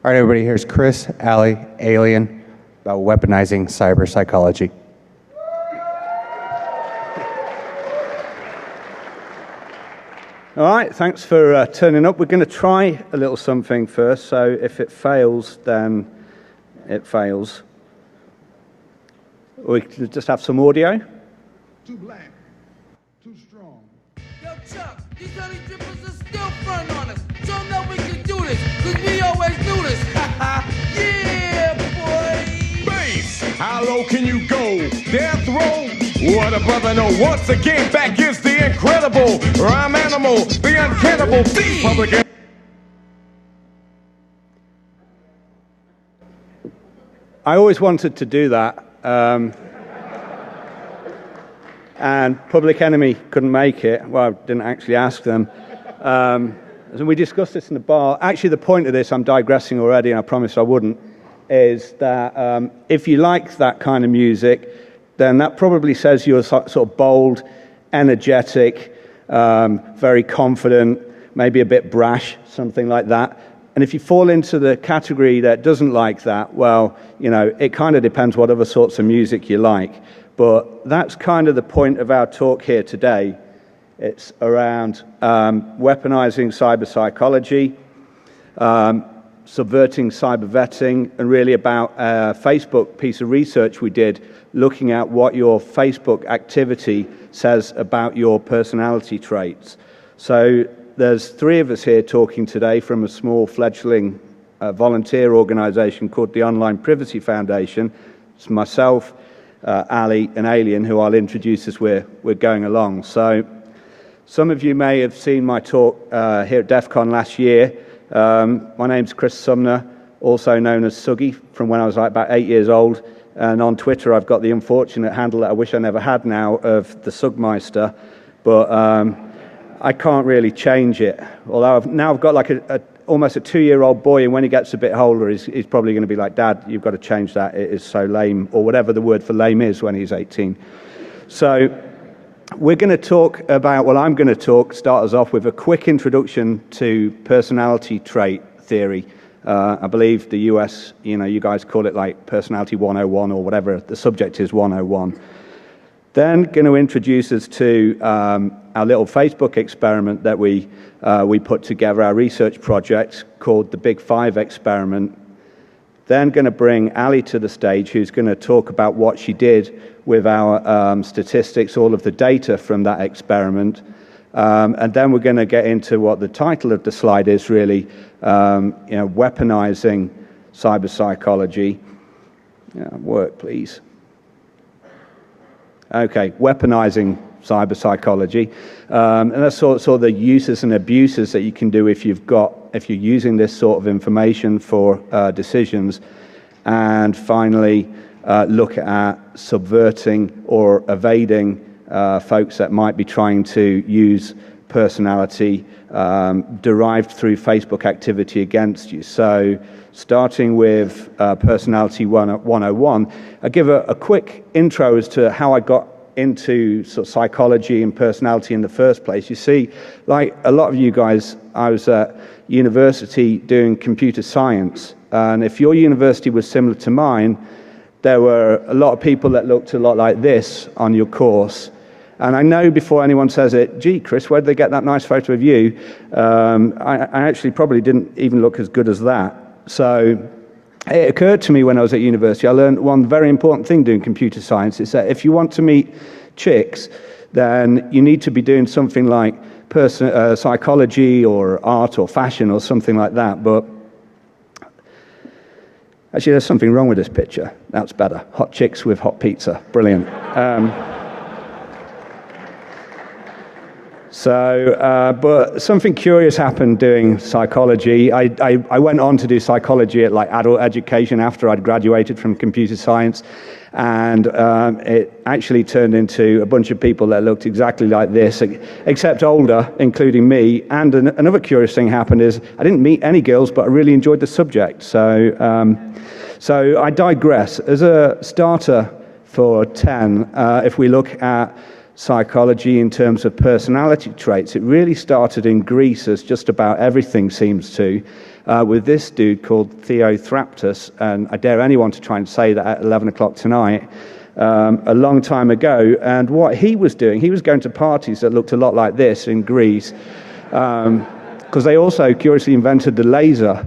All right, everybody, here's Chris, Ali, Alien, about weaponizing cyberpsychology. All right, thanks for turning up. We're going to try a little something first, so if it fails, then it fails. We can just have some audio. Too black, too strong. Yo, Chuck, these honey drippers are still front on us. Show them that we can do this, because we always do this. Yeah, boy! Bass, how low can you go? Death row? What a brother know. Once again, back is the incredible rhyme animal, the uncannibal, the public. I always wanted to do that, and Public Enemy couldn't make it. Well, I didn't actually ask them. And we discussed this in the bar. Actually, the point of this, I'm digressing already, and I promised I wouldn't, is that if you like that kind of music, then that probably says you're sort of bold, energetic, very confident, maybe a bit brash, something like that. And if you fall into the category that doesn't like that, well, you know, it kind of depends what other sorts of music you like. But that's kind of the point of our talk here today. It's around weaponizing cyberpsychology, subverting cybervetting, and really about a Facebook piece of research we did looking at what your Facebook activity says about your personality traits. So there's three of us here talking today from a small fledgling volunteer organization called the Online Privacy Foundation. It's myself, Ali, and Alien, who I'll introduce as we're going along. So some of you may have seen my talk here at DEFCON last year. My name's Chris Sumner, also known as Suggy, from when I was like about 8 years old. And on Twitter, I've got the unfortunate handle that I wish I never had now of the Sugmeister. But I can't really change it. Although I've got like almost a 2-year-old boy, and when he gets a bit older, he's probably going to be like, Dad, you've got to change that. It is so lame, or whatever the word for lame is when he's 18. So we're going to talk about, well, I'm going to start us off with a quick introduction to personality trait theory. I believe the US, you guys call it like Personality 101 or whatever. The subject is 101. Then going to introduce us to our little Facebook experiment that we put together, our research project called the Big Five Experiment. Then going to bring Ali to the stage, who's going to talk about what she did with our statistics, all of the data from that experiment. And then we're going to get into what the title of the slide is, really, weaponizing cyberpsychology. Work, please. Okay, weaponizing cyberpsychology. And that's sort of the uses and abuses that you can do if you're using this sort of information for decisions. And finally, look at subverting or evading folks that might be trying to use personality derived through Facebook activity against you. So starting with Personality 101, I'll give a quick intro as to how I got into sort of psychology and personality in the first place. You see, like a lot of you guys, I was at university doing computer science, and if your university was similar to mine, there were a lot of people that looked a lot like this on your course. And I know before anyone says it, gee, Chris, where did they get that nice photo of you? I actually probably didn't even look as good as that. So it occurred to me when I was at university, I learned one very important thing doing computer science. Is that if you want to meet chicks, then you need to be doing something like psychology or art or fashion or something like that. But actually, there's something wrong with this picture. That's better. Hot chicks with hot pizza. Brilliant. But something curious happened doing psychology. I went on to do psychology at like adult education after I'd graduated from computer science, and it actually turned into a bunch of people that looked exactly like this, except older, including me. And another curious thing happened is I didn't meet any girls, but I really enjoyed the subject. So I digress. As a starter for 10, if we look at psychology in terms of personality traits, it really started in Greece, as just about everything seems to. with this dude called Theothraptus, and I dare anyone to try and say that at 11 o'clock tonight, a long time ago. And what he was doing, he was going to parties that looked a lot like this in Greece, because they also curiously invented the laser.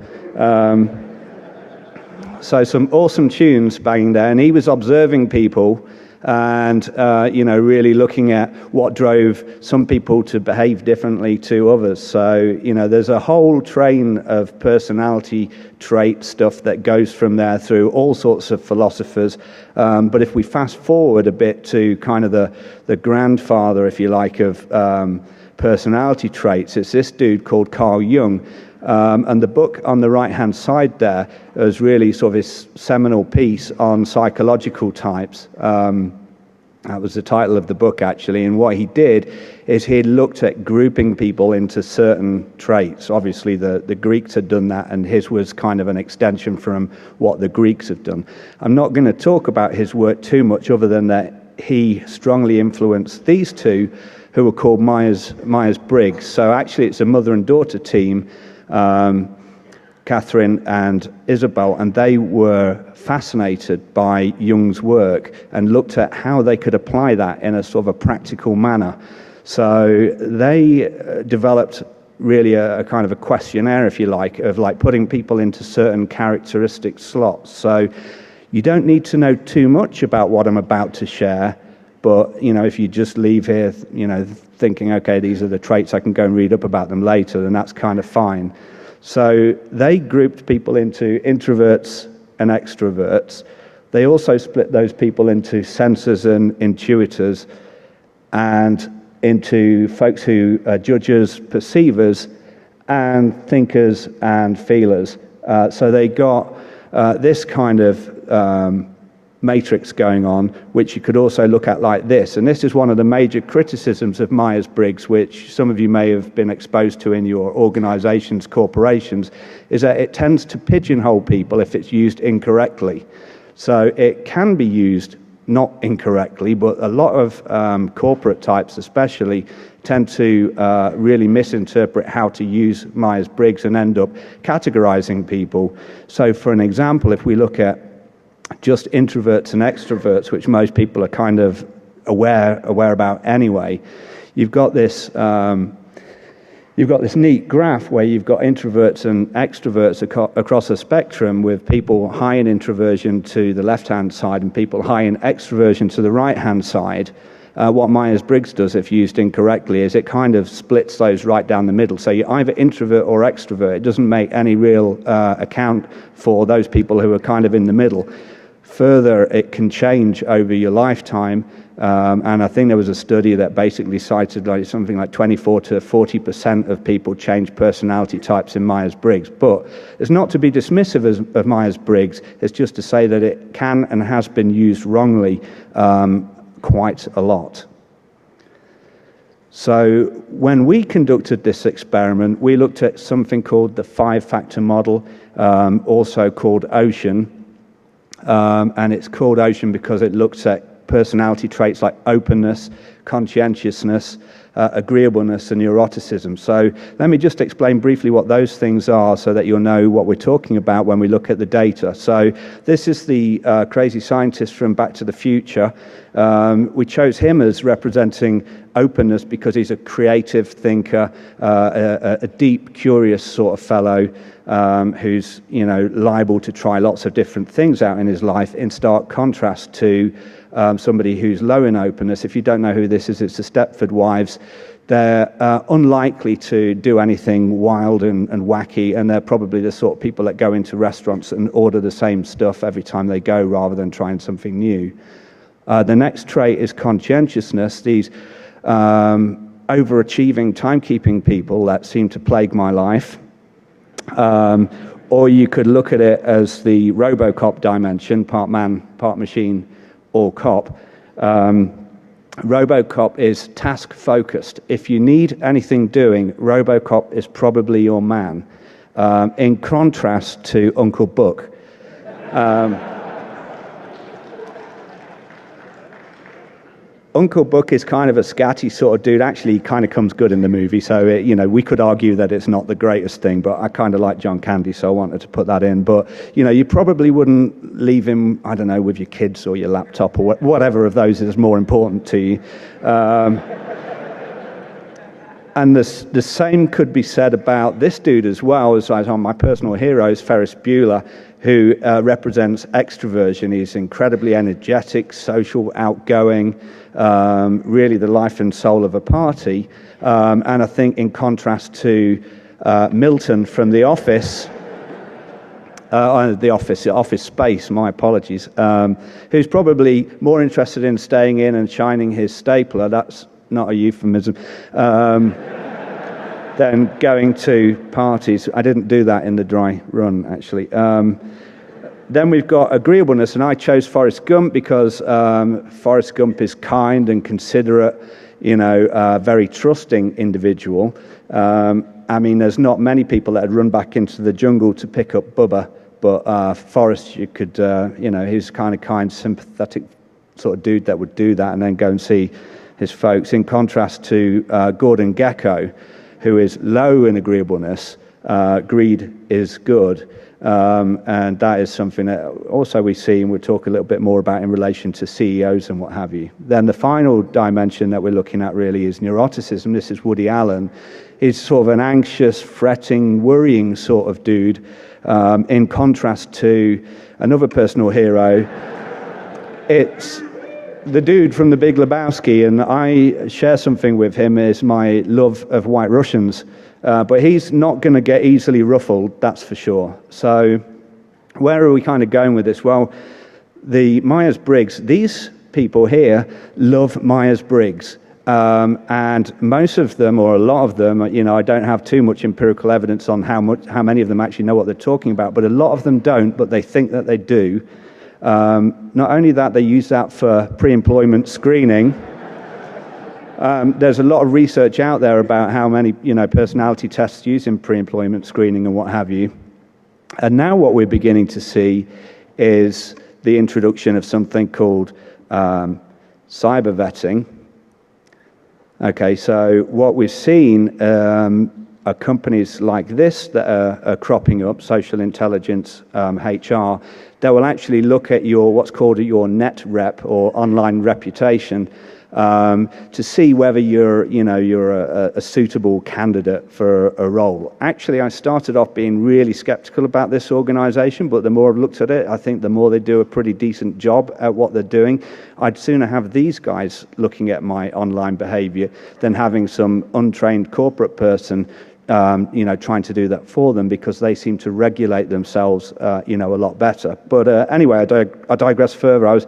So some awesome tunes banging there, and he was observing people and, really looking at what drove some people to behave differently to others. So, there's a whole train of personality trait stuff that goes from there through all sorts of philosophers. But if we fast forward a bit to kind of the grandfather, if you like, of personality traits, it's this dude called Carl Jung. And the book on the right-hand side there is really sort of his seminal piece on psychological types. That was the title of the book, actually. And what he did is he looked at grouping people into certain traits. Obviously, the Greeks had done that, and his was kind of an extension from what the Greeks have done. I'm not going to talk about his work too much, other than that he strongly influenced these two, who were called Myers-Briggs. So actually, it's a mother and daughter team, Catherine and Isabel, and they were fascinated by Jung's work and looked at how they could apply that in a sort of a practical manner. So they developed really a kind of a questionnaire, if you like, of like putting people into certain characteristic slots. So you don't need to know too much about what I'm about to share, but if you just leave here thinking, okay, these are the traits, I can go and read up about them later, then that's kind of fine. So they grouped people into introverts and extroverts. They also split those people into sensors and intuitors, and into folks who are judges, perceivers, and thinkers and feelers. So they got this kind of matrix going on, which you could also look at like this. And this is one of the major criticisms of Myers-Briggs, which some of you may have been exposed to in your organizations, corporations, is that it tends to pigeonhole people if it's used incorrectly. So it can be used not incorrectly, but a lot of corporate types especially tend to really misinterpret how to use Myers-Briggs and end up categorizing people. So for an example, if we look at just introverts and extroverts, which most people are kind of aware about anyway, you've got this neat graph where you've got introverts and extroverts across a spectrum, with people high in introversion to the left-hand side and people high in extroversion to the right-hand side. What Myers-Briggs does, if used incorrectly, is it kind of splits those right down the middle. So you're either introvert or extrovert. It doesn't make any real account for those people who are kind of in the middle. Further, it can change over your lifetime, and I think there was a study that basically cited something like 24 to 40% of people change personality types in Myers-Briggs. But it's not to be dismissive of Myers-Briggs, it's just to say that it can and has been used wrongly quite a lot. So when we conducted this experiment, we looked at something called the 5-factor model, also called OCEAN. And it's called OCEAN because it looks at personality traits like openness, conscientiousness, agreeableness, and neuroticism. So let me just explain briefly what those things are so that you'll know what we're talking about when we look at the data. So this is the crazy scientist from Back to the Future. We chose him as representing openness because he's a creative thinker, a deep, curious sort of fellow who's liable to try lots of different things out in his life, in stark contrast to somebody who's low in openness. If you don't know who this is, it's the Stepford Wives. They're unlikely to do anything wild and wacky, and they're probably the sort of people that go into restaurants and order the same stuff every time they go rather than trying something new. The next trait is conscientiousness. These overachieving, timekeeping people that seem to plague my life. Or you could look at it as the RoboCop dimension, part man, part machine, or cop. RoboCop is task-focused. If you need anything doing, RoboCop is probably your man, in contrast to Uncle Buck. Uncle Buck is kind of a scatty sort of dude. Actually, he kind of comes good in the movie. So, we could argue that it's not the greatest thing, but I kind of like John Candy, so I wanted to put that in. But, you probably wouldn't leave him, I don't know, with your kids or your laptop or whatever of those is more important to you. And the same could be said about this dude as well, as on my personal heroes, Ferris Bueller, who represents extroversion. He's incredibly energetic, social, outgoing, really the life and soul of a party. And I think in contrast to Milton from The Office, Office Space, my apologies, who's probably more interested in staying in and shining his stapler, that's not a euphemism, than going to parties. I didn't do that in the dry run, actually. Then we've got agreeableness, and I chose Forrest Gump because Forrest Gump is kind and considerate, very trusting individual. I mean, there's not many people that had run back into the jungle to pick up Bubba, but Forrest, you could, he's kind of kind, sympathetic sort of dude that would do that and then go and see his folks, in contrast to Gordon Gekko, who is low in agreeableness. Greed is good. And that is something that also we see, and we'll talk a little bit more about in relation to CEOs and what have you. Then the final dimension that we're looking at really is neuroticism. This is Woody Allen. He's sort of an anxious, fretting, worrying sort of dude, in contrast to another personal hero. It's the dude from The Big Lebowski, and I share something with him, is my love of White Russians. But he's not going to get easily ruffled, that's for sure. So where are we kind of going with this? Well, the Myers-Briggs, these people here love Myers-Briggs. And most of them, or a lot of them, I don't have too much empirical evidence on how many of them actually know what they're talking about, but a lot of them don't, but they think that they do. Not only that, they use that for pre-employment screening. There's a lot of research out there about how many, personality tests used in pre-employment screening and what have you. And now what we're beginning to see is the introduction of something called cybervetting. Okay, so what we've seen are companies like this that are cropping up, social intelligence, HR, that will actually look at your what's called your net rep or online reputation, to see whether you're a suitable candidate for a role. Actually, I started off being really skeptical about this organization, but the more I've looked at it, I think the more they do a pretty decent job at what they're doing. I'd sooner have these guys looking at my online behavior than having some untrained corporate person trying to do that for them, because they seem to regulate themselves, a lot better. But anyway, I digress further. I was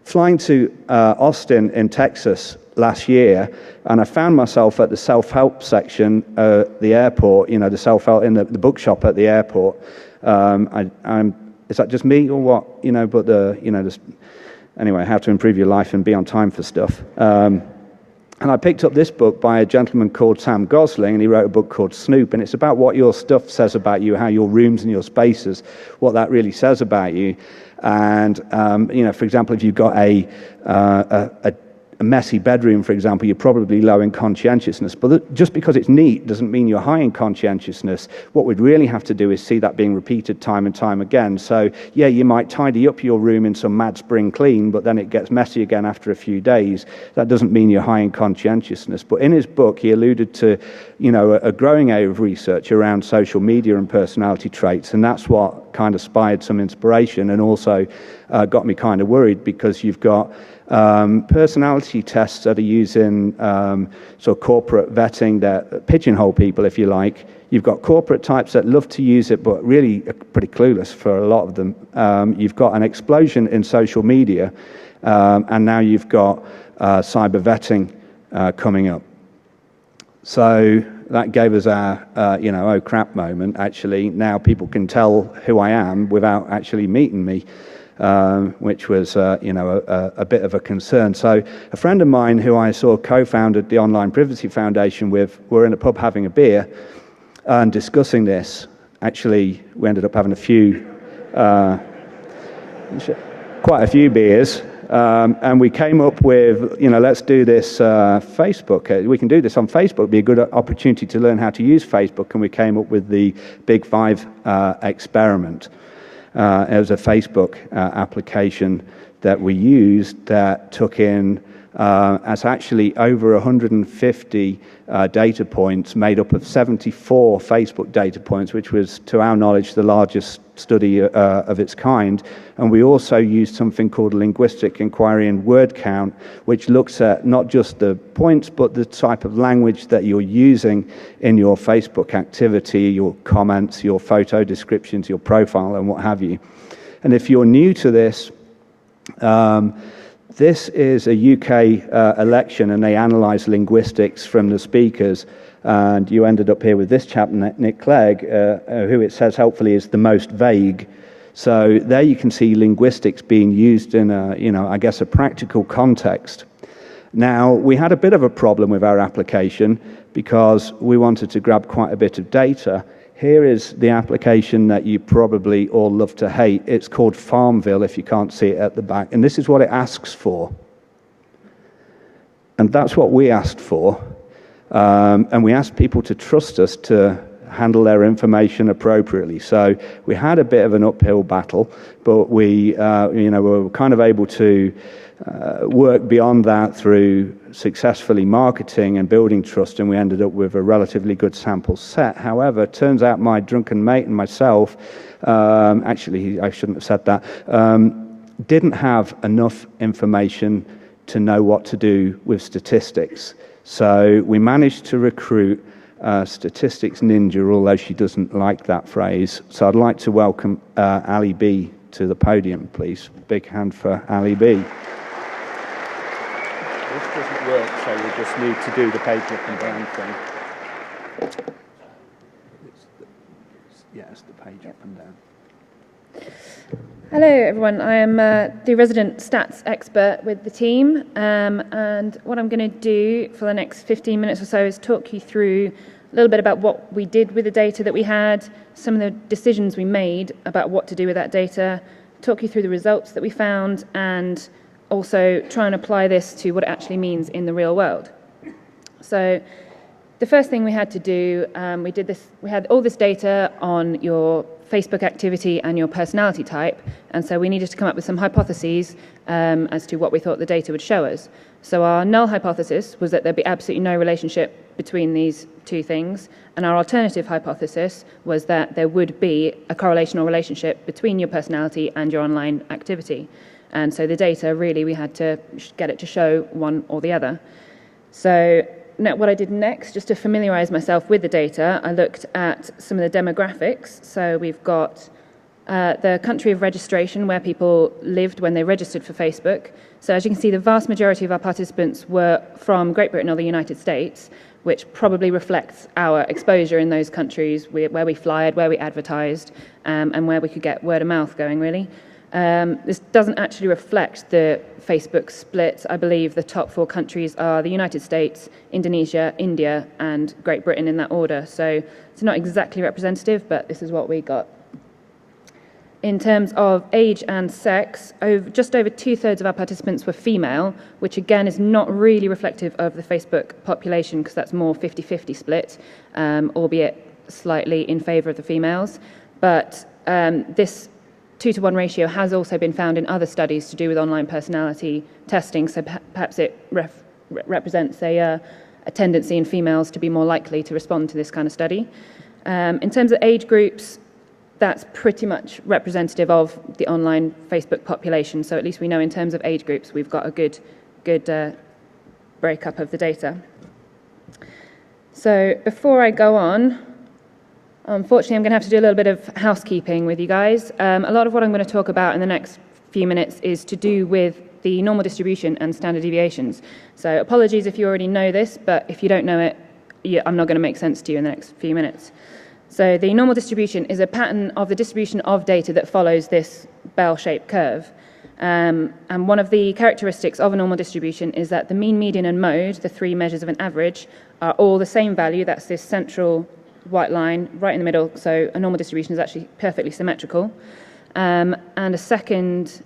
flying to Austin in Texas last year, and I found myself at the self-help section at the airport, the self-help in the bookshop at the airport. Is that just me or what? Anyway, how to improve your life and be on time for stuff. And I picked up this book by a gentleman called Sam Gosling, and he wrote a book called Snoop, and it's about what your stuff says about you, how your rooms and your spaces, what that really says about you. And, for example, if you've got a messy bedroom, for example, you're probably low in conscientiousness. But just because it's neat doesn't mean you're high in conscientiousness. What we'd really have to do is see that being repeated time and time again. So, yeah, you might tidy up your room in some mad spring clean, but then it gets messy again after a few days. That doesn't mean you're high in conscientiousness. But in his book, he alluded to, a growing area of research around social media and personality traits, and that's what kind of inspired some inspiration, and also got me kind of worried, because you've got personality tests that are using sort of corporate vetting that pigeonhole people, if you like. You've got corporate types that love to use it, but really are pretty clueless for a lot of them. You've got an explosion in social media, and now you've got cyber vetting coming up. So that gave us our, oh crap moment, actually. Now people can tell who I am without actually meeting me. Which was, a bit of a concern. So a friend of mine who I saw co-founded the Online Privacy Foundation with, were in a pub having a beer and discussing this. Actually, we ended up having quite a few beers. And we came up with, let's do this Facebook. We can do this on Facebook. It'd be a good opportunity to learn how to use Facebook. And we came up with the Big Five experiment. It was a Facebook application that we used that took in as actually over 150 data points made up of 74 Facebook data points, which was, to our knowledge, the largest study of its kind. And we also used something called linguistic inquiry and word count, which looks at not just the points, but the type of language that you're using in your Facebook activity, your comments, your photo descriptions, your profile, and what have you. And if you're new to this, this is a UK election, and they analysed linguistics from the speakers, and you ended up here with this chap, Nick Clegg, who it says helpfully is the most vague. So there you can see linguistics being used in I guess a practical context. Now, we had a bit of a problem with our application because we wanted to grab quite a bit of data. Here is the application that you probably all love to hate. It's called Farmville, if you can't see it at the back. And this is what it asks for. And that's what we asked for. And we asked people to trust us to handle their information appropriately. So we had a bit of an uphill battle, but we were kind of able to work beyond that through successfully marketing and building trust, and we ended up with a relatively good sample set. However, it turns out my drunken mate and myself, actually I shouldn't have said that, didn't have enough information to know what to do with statistics. So we managed to recruit statistics ninja, although she doesn't like that phrase. So I'd like to welcome Ali B to the podium, please. Big hand for Ali B. This doesn't work, so we just need to do the page up and down thing. It's the page up and down. Hello everyone, I am the resident stats expert with the team, and what I'm going to do for the next 15 minutes or so is talk you through a little bit about what we did with the data that we had, some of the decisions we made about what to do with that data, talk you through the results that we found, and also try and apply this to what it actually means in the real world. So the first thing we had to do, we had all this data on your Facebook activity and your personality type, and so we needed to come up with some hypotheses as to what we thought the data would show us. So our null hypothesis was that there'd be absolutely no relationship between these two things, and our alternative hypothesis was that there would be a correlation or relationship between your personality and your online activity. And so the data, really, we had to get it to show one or the other. So now what I did next, just to familiarize myself with the data, I looked at some of the demographics. So we've got the country of registration, where people lived when they registered for Facebook. So as you can see, the vast majority of our participants were from Great Britain or the United States, which probably reflects our exposure in those countries where we flyed, where we advertised, and where we could get word of mouth going, really. This doesn't actually reflect the Facebook split. I believe the top 4 countries are the United States, Indonesia, India, and Great Britain in that order. So it's not exactly representative, but this is what we got. In terms of age and sex, just over 2/3 of our participants were female, which again is not really reflective of the Facebook population, because that's more 50-50 split, albeit slightly in favour of the females. But this 2-to-1 ratio has also been found in other studies to do with online personality testing, so perhaps it represents a tendency in females to be more likely to respond to this kind of study. In terms of age groups, that's pretty much representative of the online Facebook population, so at least we know in terms of age groups we've got a good breakup of the data. So before I go on, unfortunately, I'm going to have to do a little bit of housekeeping with you guys. A lot of what I'm going to talk about in the next few minutes is to do with the normal distribution and standard deviations. So apologies if you already know this, but if you don't know it, I'm not going to make sense to you in the next few minutes. So the normal distribution is a pattern of the distribution of data that follows this bell-shaped curve. And one of the characteristics of a normal distribution is that the mean, median, and mode, the 3 measures of an average, are all the same value. That's this central white line right in the middle, so a normal distribution is actually perfectly symmetrical. And a second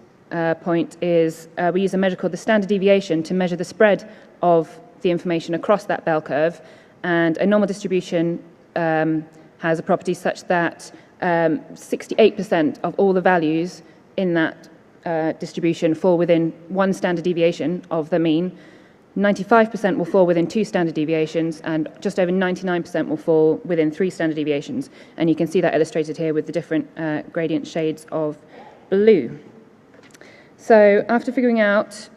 point is we use a measure called the standard deviation to measure the spread of the information across that bell curve. And a normal distribution has a property such that 68% of all the values in that distribution fall within one standard deviation of the mean, 95% will fall within 2 standard deviations, and just over 99% will fall within 3 standard deviations. And you can see that illustrated here with the different gradient shades of blue. So after figuring out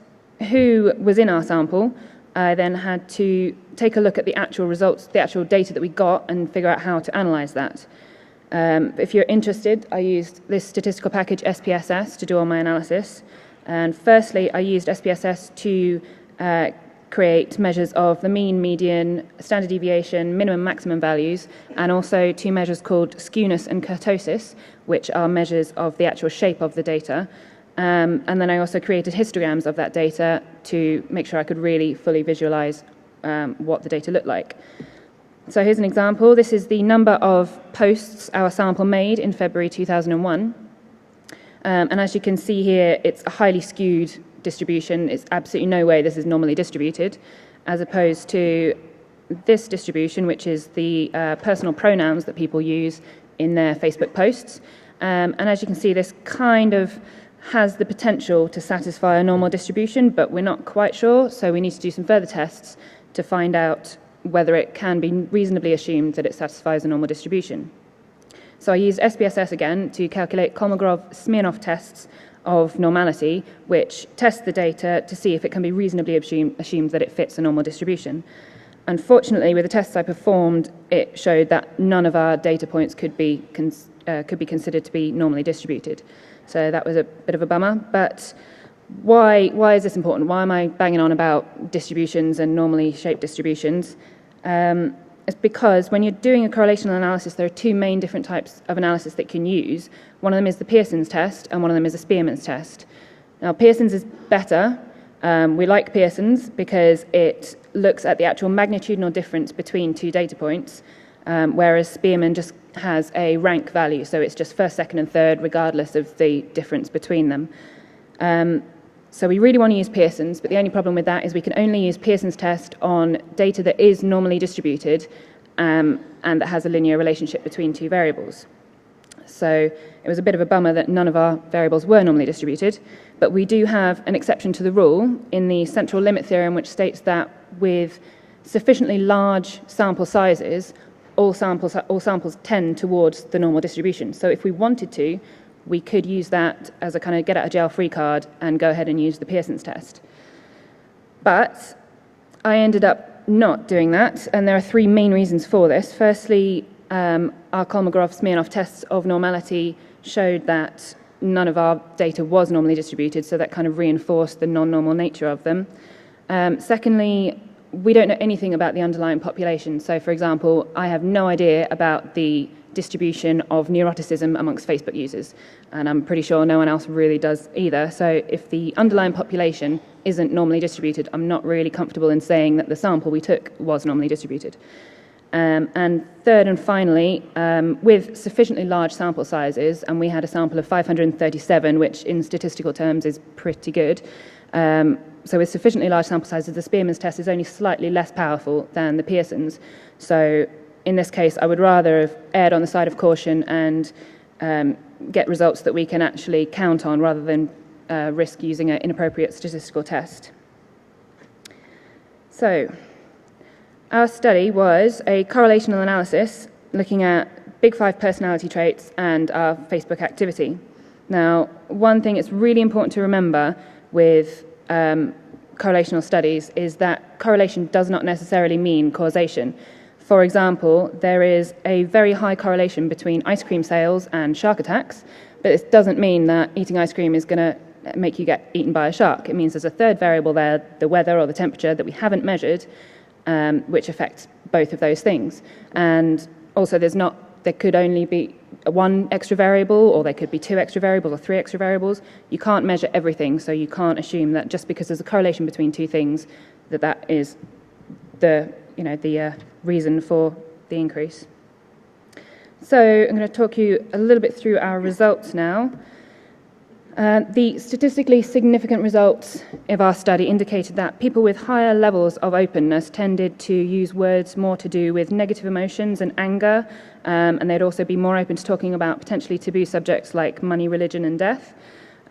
who was in our sample, I then had to take a look at the actual results, the actual data that we got, and figure out how to analyze that. If you're interested, I used this statistical package SPSS to do all my analysis. And firstly, I used SPSS to create measures of the mean, median, standard deviation, minimum, maximum values, and also 2 measures called skewness and kurtosis, which are measures of the actual shape of the data. And then I also created histograms of that data to make sure I could really fully visualize what the data looked like. So here's an example. This is the number of posts our sample made in February 2001. And as you can see here, it's a highly skewed distribution. It's absolutely no way this is normally distributed, as opposed to this distribution, which is the personal pronouns that people use in their Facebook posts. And as you can see, this kind of has the potential to satisfy a normal distribution, but we're not quite sure, so we need to do some further tests to find out whether it can be reasonably assumed that it satisfies a normal distribution. So I used SPSS again to calculate Kolmogorov-Smirnov tests of normality, which test the data to see if it can be reasonably assumed that it fits a normal distribution. Unfortunately, with the tests I performed, it showed that none of our data points could be considered to be normally distributed. So that was a bit of a bummer. But why is this important? Why am I banging on about distributions and normally shaped distributions? It's because when you're doing a correlational analysis, there are 2 main different types of analysis that you can use. One of them is the Pearson's test, and one of them is a Spearman's test. Now, Pearson's is better. We like Pearson's because it looks at the actual magnitudinal difference between 2 data points, whereas Spearman just has a rank value, so it's just first, second, and third, regardless of the difference between them. So we really want to use Pearson's, but the only problem with that is we can only use Pearson's test on data that is normally distributed and that has a linear relationship between 2 variables. So it was a bit of a bummer that none of our variables were normally distributed, but we do have an exception to the rule in the central limit theorem, which states that with sufficiently large sample sizes, all samples tend towards the normal distribution. So if we wanted to, we could use that as a kind of get-out-of-jail-free card and go ahead and use the Pearson's test. But I ended up not doing that, and there are 3 main reasons for this. Firstly, our Kolmogorov-Smirnov tests of normality showed that none of our data was normally distributed, so that kind of reinforced the non-normal nature of them. Secondly, we don't know anything about the underlying population. So, for example, I have no idea about the distribution of neuroticism amongst Facebook users, and I'm pretty sure no one else really does either. So if the underlying population isn't normally distributed, I'm not really comfortable in saying that the sample we took was normally distributed. And third and finally, with sufficiently large sample sizes, and we had a sample of 537, which in statistical terms is pretty good, so with sufficiently large sample sizes, the Spearman's test is only slightly less powerful than the Pearson's. So in this case, I would rather have erred on the side of caution and get results that we can actually count on rather than risk using an inappropriate statistical test. So our study was a correlational analysis looking at Big 5 personality traits and our Facebook activity. Now, one thing it's really important to remember with correlational studies is that correlation does not necessarily mean causation. For example, there is a very high correlation between ice cream sales and shark attacks, but it doesn't mean that eating ice cream is going to make you get eaten by a shark. It means there's a third variable there, the weather or the temperature, that we haven't measured, which affects both of those things. And also there could only be 1 extra variable, or there could be 2 extra variables or 3 extra variables. You can't measure everything, so you can't assume that just because there's a correlation between 2 things, that is the reason for the increase. So I'm going to talk you a little bit through our results now. The statistically significant results of our study indicated that people with higher levels of openness tended to use words more to do with negative emotions and anger, and they'd also be more open to talking about potentially taboo subjects like money, religion, and death.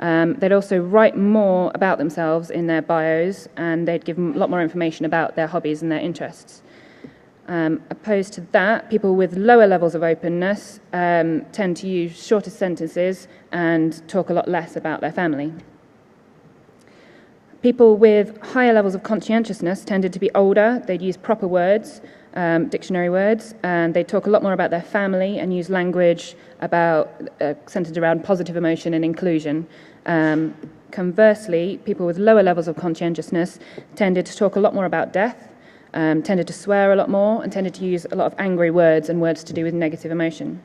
They'd also write more about themselves in their bios, and they'd give them a lot more information about their hobbies and their interests. Opposed to that, people with lower levels of openness tend to use shorter sentences and talk a lot less about their family. People with higher levels of conscientiousness tended to be older. They'd use proper words, dictionary words, and they'd talk a lot more about their family and use language centered around positive emotion and inclusion. Conversely, people with lower levels of conscientiousness tended to talk a lot more about death, tended to swear a lot more, and tended to use a lot of angry words and words to do with negative emotion.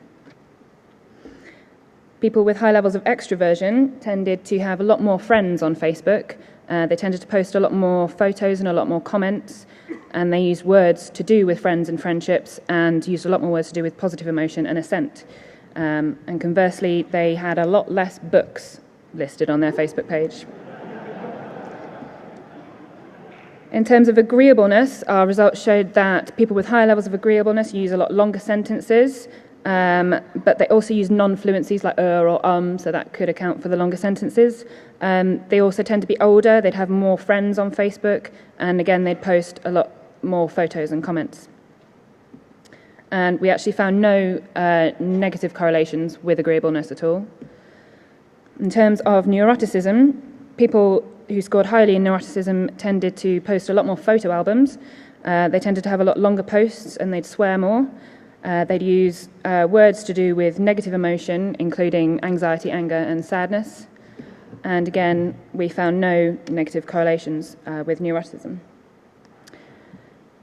People with high levels of extroversion tended to have a lot more friends on Facebook. They tended to post a lot more photos and a lot more comments, and they used words to do with friends and friendships, and used a lot more words to do with positive emotion and assent. And conversely, they had a lot less books listed on their Facebook page. In terms of agreeableness, our results showed that people with higher levels of agreeableness use a lot longer sentences, but they also use non-fluencies like or so that could account for the longer sentences. They also tend to be older, they'd have more friends on Facebook, and again, they'd post a lot more photos and comments. And we actually found no negative correlations with agreeableness at all. In terms of neuroticism, people who scored highly in neuroticism tended to post a lot more photo albums. They tended to have a lot longer posts, and they'd swear more. They'd use words to do with negative emotion, including anxiety, anger, and sadness. And again, we found no negative correlations with neuroticism.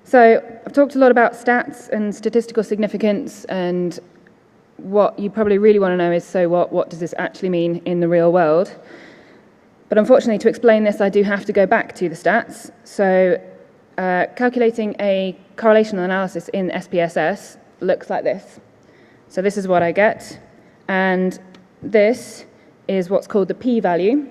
So I've talked a lot about stats and statistical significance, and what you probably really want to know is, so what does this actually mean in the real world? But unfortunately, to explain this, I do have to go back to the stats. So calculating a correlational analysis in SPSS looks like this. So this is what I get, and this is what's called the p-value,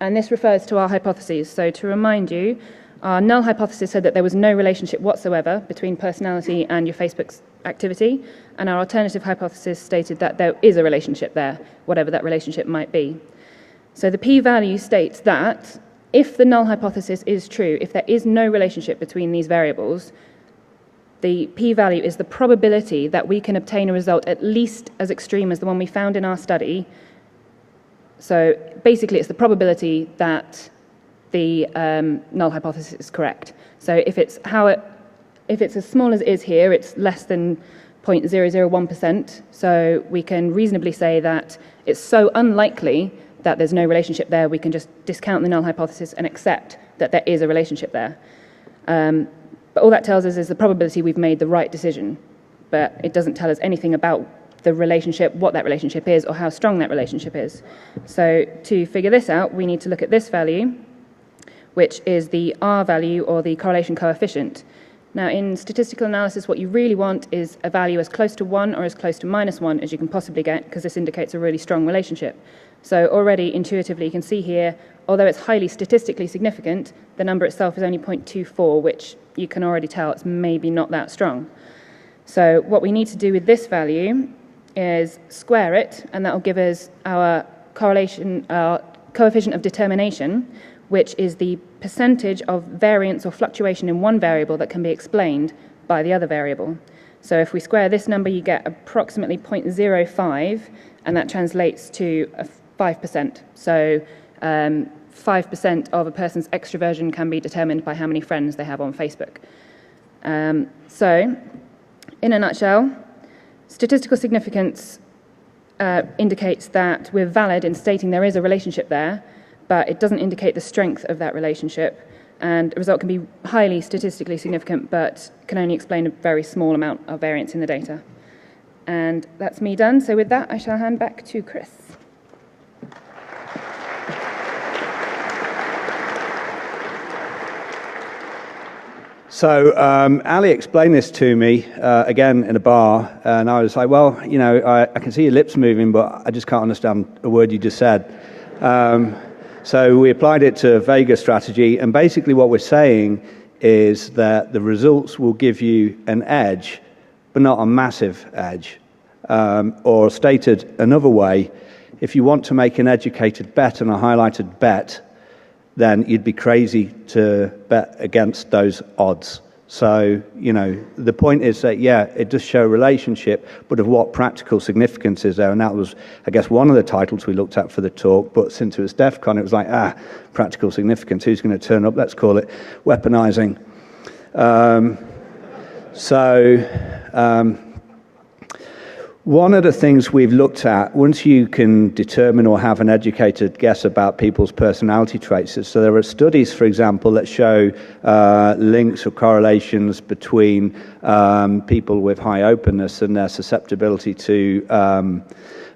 and this refers to our hypotheses. So to remind you, our null hypothesis said that there was no relationship whatsoever between personality and your Facebook's activity, and our alternative hypothesis stated that there is a relationship there, whatever that relationship might be. So the p-value states that if the null hypothesis is true, if there is no relationship between these variables, the p-value is the probability that we can obtain a result at least as extreme as the one we found in our study. So basically, it's the probability that the null hypothesis is correct. So if it's as small as it is here, it's less than 0.001%. So we can reasonably say that it's so unlikely that there's no relationship there, we can just discount the null hypothesis and accept that there is a relationship there. But all that tells us is the probability we've made the right decision, but it doesn't tell us anything about the relationship, what that relationship is, or how strong that relationship is. So to figure this out, we need to look at this value, which is the R value, or the correlation coefficient. Now, in statistical analysis, what you really want is a value as close to 1 or as close to -1 as you can possibly get, because this indicates a really strong relationship. So already intuitively you can see here, although it's highly statistically significant, the number itself is only 0.24, which you can already tell it's maybe not that strong. So what we need to do with this value is square it, and that will give us our coefficient of determination, which is the percentage of variance or fluctuation in one variable that can be explained by the other variable. So if we square this number, you get approximately 0.05, and that translates to 5%. So 5% of a person's extroversion can be determined by how many friends they have on Facebook. So in a nutshell, statistical significance indicates that we're valid in stating there is a relationship there, but it doesn't indicate the strength of that relationship, and a result can be highly statistically significant but can only explain a very small amount of variance in the data. And that's me done. So with that, I shall hand back to Chris. So Ali explained this to me again in a bar, and I was like, well, you know, I can see your lips moving, but I just can't understand a word you just said. So we applied it to Vega strategy, and basically what we're saying is that the results will give you an edge, but not a massive edge. Or stated another way, if you want to make an educated bet and a highlighted bet, then you'd be crazy to bet against those odds. So, you know, the point is that, yeah, it does show a relationship, but of what practical significance is there? And that was, I guess, one of the titles we looked at for the talk, but since it was DEFCON, it was like, practical significance, who's going to turn up? Let's call it weaponizing. One of the things we've looked at, once you can determine or have an educated guess about people's personality traits, is so there are studies, for example, that show links or correlations between people with high openness and their susceptibility to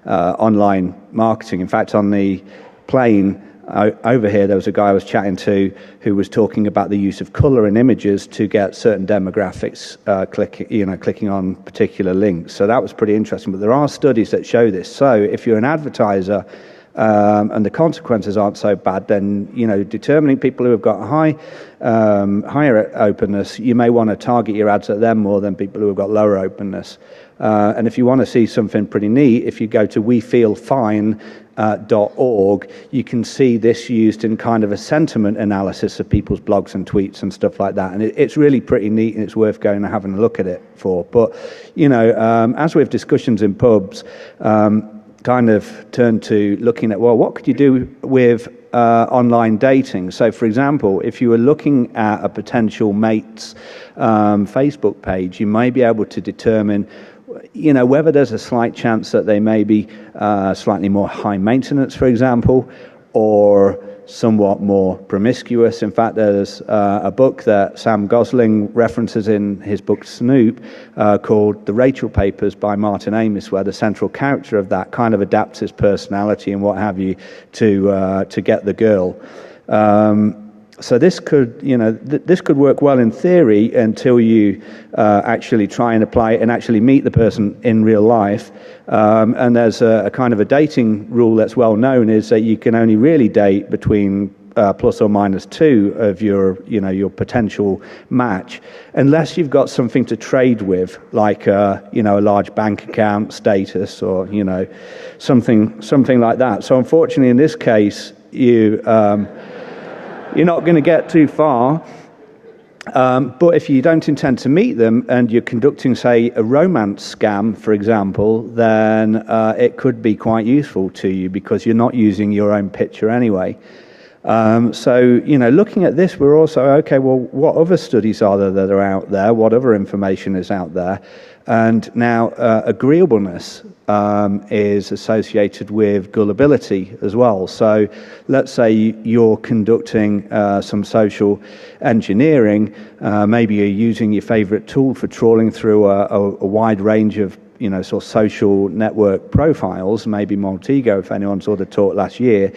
online marketing. In fact, on the plane over here, there was a guy I was chatting to who was talking about the use of color in images to get certain demographics clicking on particular links. So that was pretty interesting. But there are studies that show this. So if you're an advertiser and the consequences aren't so bad, then determining people who have got higher openness, you may want to target your ads at them more than people who have got lower openness. And if you want to see something pretty neat, if you go to WeFeelFine.org, you can see this used in kind of a sentiment analysis of people's blogs and tweets and stuff like that. And it's really pretty neat, and it's worth going and having a look at it for. But, as with discussions in pubs, kind of turn to looking at, well, what could you do with online dating? So, for example, if you were looking at a potential mate's Facebook page, you may be able to determine whether there's a slight chance that they may be slightly more high maintenance, for example, or somewhat more promiscuous. In fact, there's a book that Sam Gosling references in his book Snoop called The Rachel Papers by Martin Amis, where the central character of that kind of adapts his personality and what have you to get the girl. So this could, this could work well in theory until you actually try and apply it and actually meet the person in real life. And there's a kind of a dating rule that's well known, is that you can only really date between plus or minus 2 of your potential match, unless you've got something to trade with, like a large bank account status, or something like that. So unfortunately, in this case, you're not going to get too far. But if you don't intend to meet them and you're conducting, say, a romance scam, for example, then it could be quite useful to you because you're not using your own picture anyway. So, looking at this, we're also, okay, well, what other studies are there that are out there? What other information is out there? And now agreeableness is associated with gullibility as well. So let's say you're conducting some social engineering. Maybe you're using your favorite tool for trawling through a wide range of sort of social network profiles, maybe Maltego, if anyone saw the talk last year.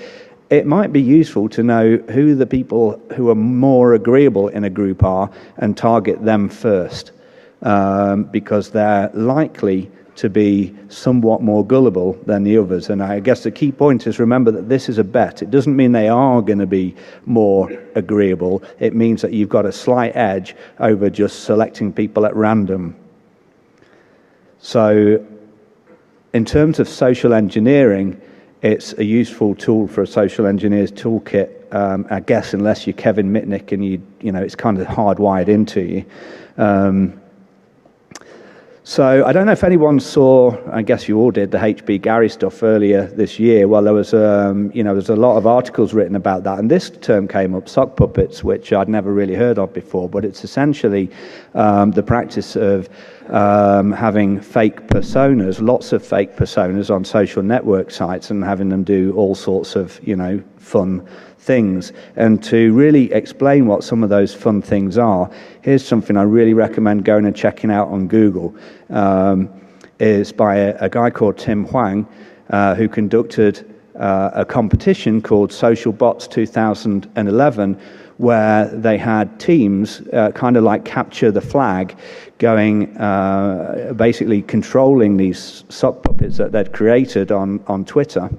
It might be useful to know who the people who are more agreeable in a group are and target them first, because they're likely to be somewhat more gullible than the others. And I guess the key point is, remember that this is a bet. It doesn't mean they are going to be more agreeable. It means that you've got a slight edge over just selecting people at random. So in terms of social engineering, it's a useful tool for a social engineer's toolkit, I guess, unless you're Kevin Mitnick and it's kind of hardwired into you. So I don't know if anyone saw, I guess you all did, the H.B. Gary stuff earlier this year. Well, there was a lot of articles written about that, and this term came up, sock puppets, which I'd never really heard of before, but it's essentially the practice of having fake personas, lots of fake personas on social network sites, and having them do all sorts of, fun things. And to really explain what some of those fun things are, here's something I really recommend going and checking out on Google. Is by a guy called Tim Hwang, who conducted a competition called Social Bots 2011, where they had teams kind of like capture the flag, going basically controlling these sock puppets that they'd created on Twitter.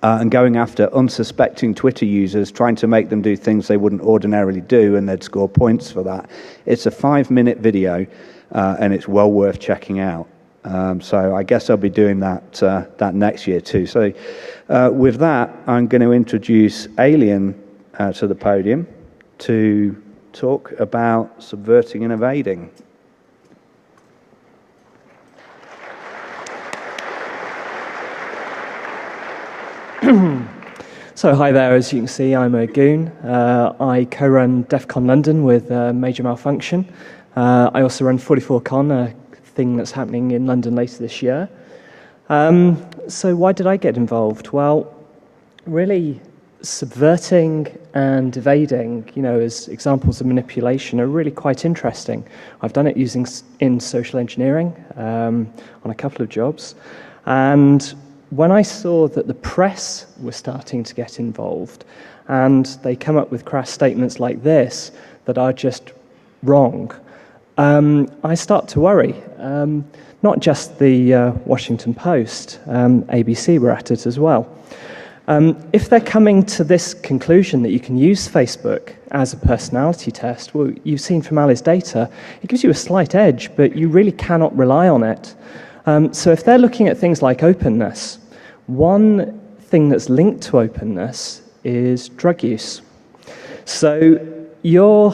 and going after unsuspecting Twitter users, trying to make them do things they wouldn't ordinarily do, and they'd score points for that. It's a 5-minute video, and it's well worth checking out. So I guess I'll be doing that next year too. So with that, I'm going to introduce Alien to the podium to talk about subverting and evading. So hi there, as you can see, I'm a goon. I co-run DEFCON London with Major Malfunction. I also run 44Con, a thing that's happening in London later this year. So why did I get involved? Well, really, subverting and evading, as examples of manipulation are really quite interesting. I've done it in social engineering on a couple of jobs. And when I saw that the press was starting to get involved and they come up with crass statements like this that are just wrong, I start to worry. Not just the Washington Post, ABC were at it as well. If they're coming to this conclusion that you can use Facebook as a personality test, well, you've seen from Ali's data, it gives you a slight edge, but you really cannot rely on it. So if they're looking at things like openness, one thing that's linked to openness is drug use. So you're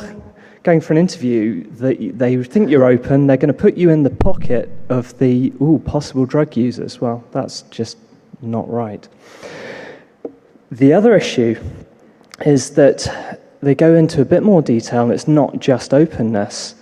going for an interview, they think you're open, they're going to put you in the pocket of the possible drug users. Well, that's just not right. The other issue is that they go into a bit more detail, and it's not just openness.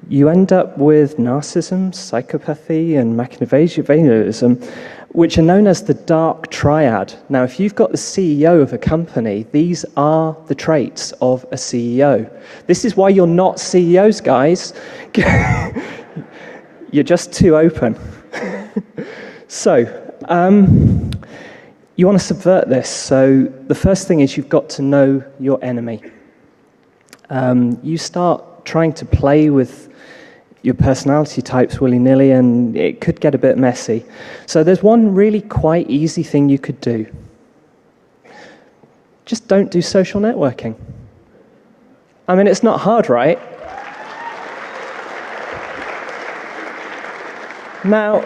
You end up with narcissism, psychopathy, and Machiavellianism, which are known as the dark triad. Now, if you've got the CEO of a company, these are the traits of a CEO. This is why you're not CEOs, guys. You're just too open. So, you want to subvert this. So the first thing is you've got to know your enemy. You start trying to play with your personality types willy-nilly, and it could get a bit messy. So there's one really quite easy thing you could do. Just don't do social networking. I mean, it's not hard, right? Now,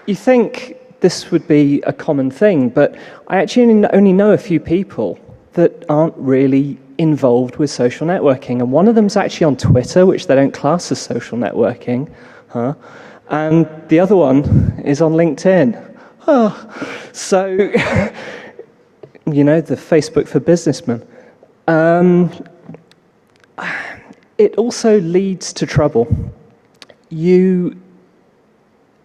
you think this would be a common thing, but I actually only know a few people that aren't really involved with social networking. And one of them's actually on Twitter, which they don't class as social networking. And the other one is on LinkedIn. So, the Facebook for businessmen. It also leads to trouble. You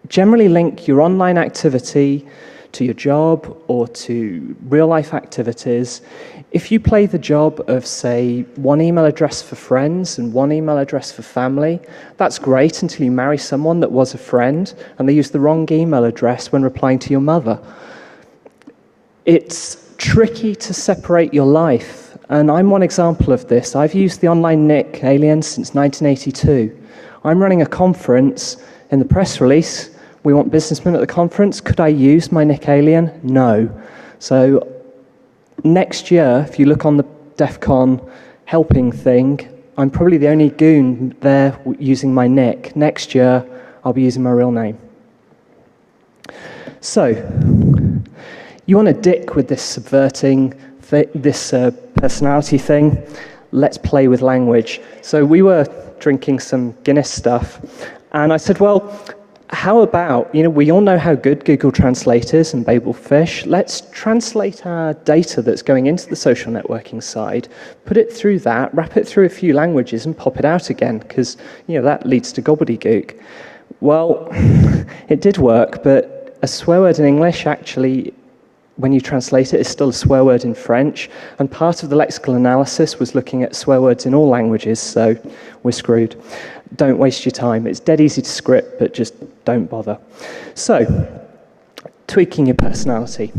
generally link your online activity to your job or to real-life activities. If you play the job of, say, one email address for friends and one email address for family, that's great until you marry someone that was a friend and they use the wrong email address when replying to your mother. It's tricky to separate your life, and I'm one example of this. I've used the online nick Alien since 1982. I'm running a conference. In the press release, we want businessmen at the conference. Could I use my nick Alien? No. So next year, if you look on the DEFCON helping thing, I'm probably the only goon there using my nick. Next year, I'll be using my real name. So, you want to dick with this subverting, this personality thing. Let's play with language. So we were drinking some Guinness stuff, and I said, well, how about, we all know how good Google Translate is and Babelfish. Let's translate our data that's going into the social networking side, put it through that, wrap it through a few languages and pop it out again, because, that leads to gobbledygook. Well, it did work, but a swear word in English actually, when you translate it, is still a swear word in French, and part of the lexical analysis was looking at swear words in all languages, so we're screwed. Don't waste your time. It's dead easy to script, but just don't bother. So, tweaking your personality.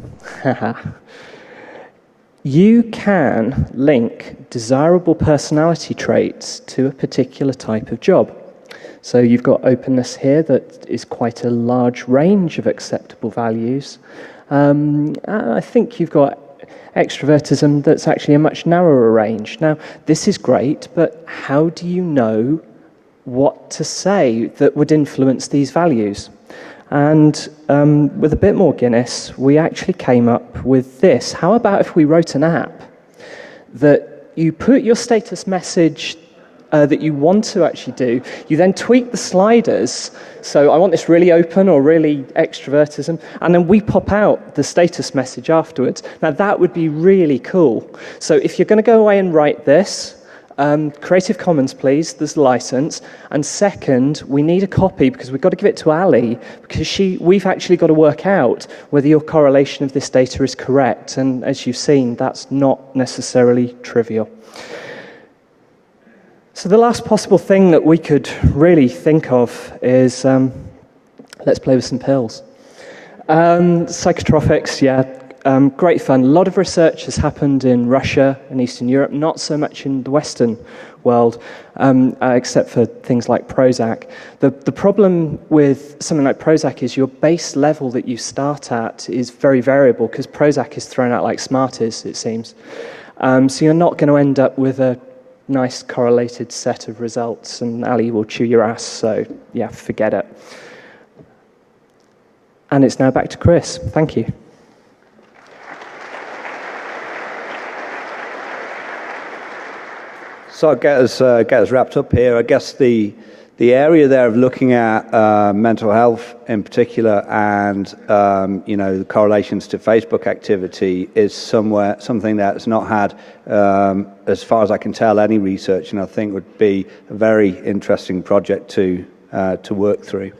You can link desirable personality traits to a particular type of job. So you've got openness here that is quite a large range of acceptable values. And I think you've got extrovertism that's actually a much narrower range. Now, this is great, but how do you know what to say that would influence these values? And with a bit more Guinness, we actually came up with this. How about if we wrote an app that you put your status message that you want to actually do, you then tweak the sliders, so I want this really open or really extrovertism, and then we pop out the status message afterwards. Now that would be really cool. So if you're going to go away and write this, Creative Commons please, there's license, and second, we need a copy because we've got to give it to Ali, because we've actually got to work out whether your correlation of this data is correct, and as you've seen, that's not necessarily trivial. So the last possible thing that we could really think of is, let's play with some pills. Psychotropics, yeah, great fun. A lot of research has happened in Russia and Eastern Europe, not so much in the Western world, except for things like Prozac. The problem with something like Prozac is your base level that you start at is very variable, because Prozac is thrown out like Smarties, it seems. So you're not going to end up with a nice correlated set of results, and Ali will chew your ass, so yeah, forget it. And it's now back to Chris. Thank you. So I'll get us wrapped up here. I guess the area there of looking at mental health in particular and the correlations to Facebook activity is something that's not had, as far as I can tell, any research, and I think would be a very interesting project to work through.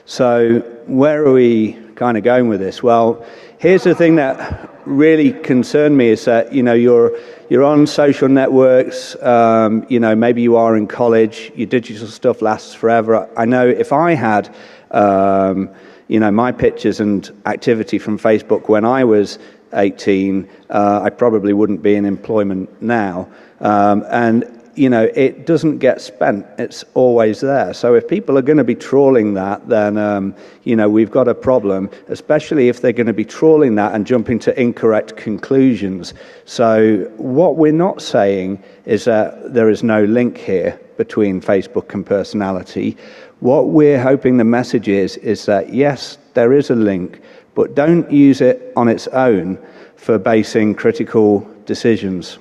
So where are we kind of going with this? Well, here's the thing that really concerned me is that you're on social networks, maybe you are in college, your digital stuff lasts forever. I know if I had my pictures and activity from Facebook when I was 18, I probably wouldn't be in employment now. And it doesn't get spent. It's always there. So if people are going to be trawling that, then, we've got a problem, especially if they're going to be trawling that and jumping to incorrect conclusions. So what we're not saying is that there is no link here between Facebook and personality. What we're hoping the message is that, yes, there is a link, but don't use it on its own for basing critical decisions.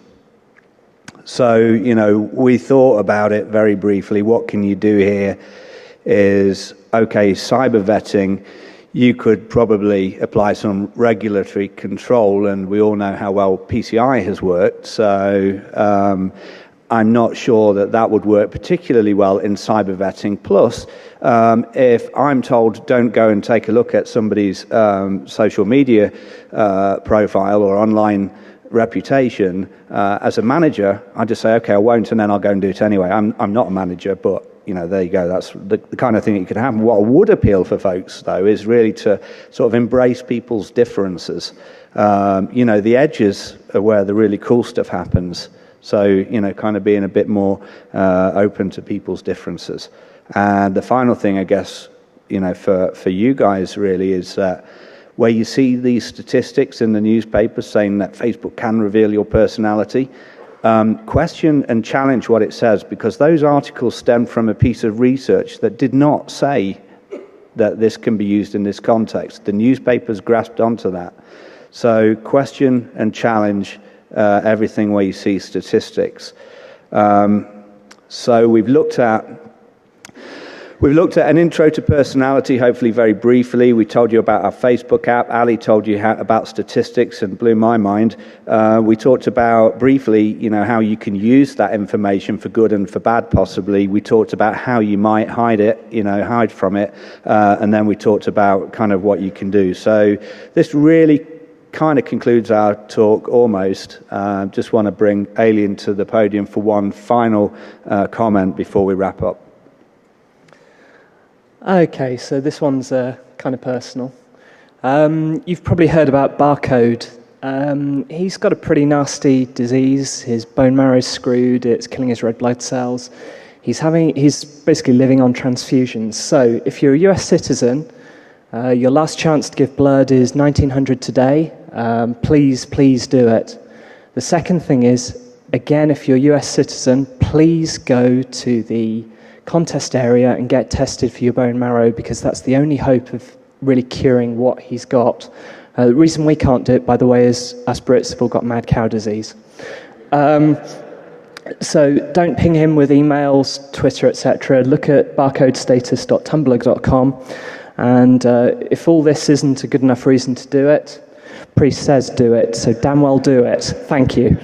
So, we thought about it very briefly. What can you do here is, okay, cyber vetting, you could probably apply some regulatory control, and we all know how well PCI has worked. So I'm not sure that would work particularly well in cyber vetting. Plus, if I'm told don't go and take a look at somebody's social media profile or online reputation, as a manager, I just say, okay, I won't, and then I'll go and do it anyway. I'm not a manager, but there you go. That's the kind of thing that could happen. What would appeal for folks, though, is really to sort of embrace people's differences. The edges are where the really cool stuff happens. So, kind of being a bit more open to people's differences. And the final thing, I guess, for you guys really is that where you see these statistics in the newspapers saying that Facebook can reveal your personality, question and challenge what it says, because those articles stem from a piece of research that did not say that this can be used in this context. The newspapers grasped onto that. So question and challenge everything where you see statistics. So we've looked at an intro to personality, hopefully very briefly. We told you about our Facebook app. Ali told you about statistics and blew my mind. We talked about briefly, how you can use that information for good and for bad, possibly. We talked about how you might hide it, hide from it. And then we talked about kind of what you can do. So this really kind of concludes our talk almost. Just want to bring Alien to the podium for one final comment before we wrap up. Okay, so this one's kind of personal. You've probably heard about Barcode. He's got a pretty nasty disease. His bone marrow's screwed. It's killing his red blood cells. He's basically living on transfusions. So if you're a US citizen Your last chance to give blood is 1900 today. Please do it. The second thing is, again, if you're a US citizen, please go to the contest area and get tested for your bone marrow, because that's the only hope of really curing what he's got. The reason we can't do it, by the way, is us Brits have all got mad cow disease. So don't ping him with emails, Twitter, etc. Look at barcodestatus.tumblr.com, and if all this isn't a good enough reason to do it, Priest says do it, so damn well do it. Thank you.